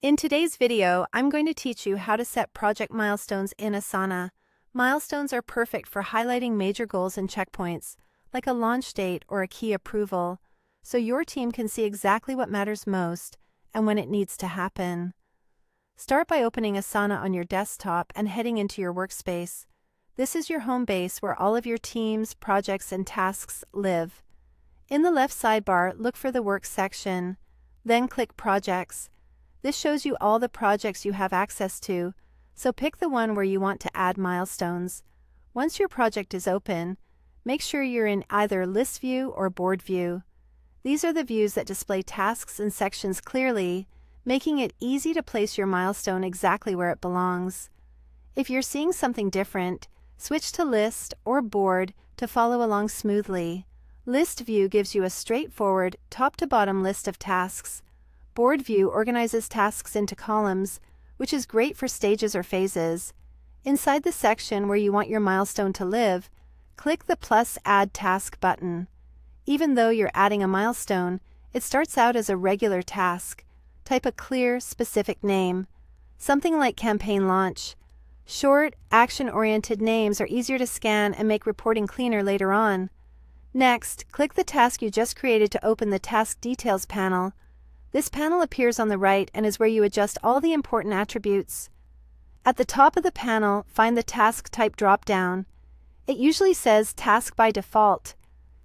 In today's video, I'm going to teach you how to set project milestones in Asana. Milestones are perfect for highlighting major goals and checkpoints, like a launch date or a key approval, so your team can see exactly what matters most and when it needs to happen. Start by opening Asana on your desktop and heading into your workspace. This is your home base where all of your teams, projects, and tasks live. In the left sidebar, look for the Work section, then click Projects. This shows you all the projects you have access to, so pick the one where you want to add milestones. Once your project is open, make sure you're in either List View or Board View. These are the views that display tasks and sections clearly, making it easy to place your milestone exactly where it belongs. If you're seeing something different, switch to List or Board to follow along smoothly. List View gives you a straightforward, top-to-bottom list of tasks. Board View organizes tasks into columns, which is great for stages or phases. Inside the section where you want your milestone to live, click the plus Add Task button. Even though you're adding a milestone, it starts out as a regular task. Type a clear, specific name. Something like Campaign Launch. Short, action-oriented names are easier to scan and make reporting cleaner later on. Next, click the task you just created to open the Task Details panel. This panel appears on the right and is where you adjust all the important attributes. At the top of the panel, find the Task Type drop-down. It usually says Task by default.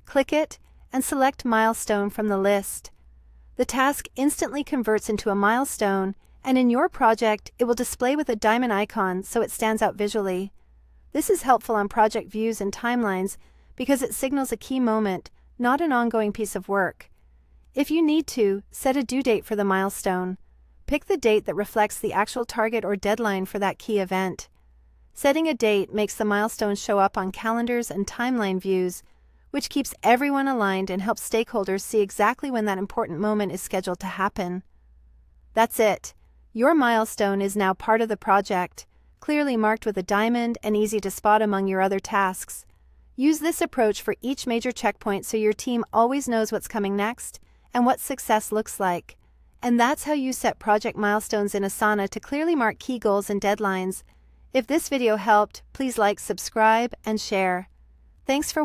Click it and select Milestone from the list. The task instantly converts into a milestone, and in your project, it will display with a diamond icon so it stands out visually. This is helpful on project views and timelines because it signals a key moment, not an ongoing piece of work. If you need to, set a due date for the milestone. Pick the date that reflects the actual target or deadline for that key event. Setting a date makes the milestone show up on calendars and timeline views, which keeps everyone aligned and helps stakeholders see exactly when that important moment is scheduled to happen. That's it. Your milestone is now part of the project, clearly marked with a diamond and easy to spot among your other tasks. Use this approach for each major checkpoint so your team always knows what's coming next and what success looks like. And that's how you set project milestones in Asana to clearly mark key goals and deadlines. If this video helped, please like, subscribe, and share. Thanks for watching.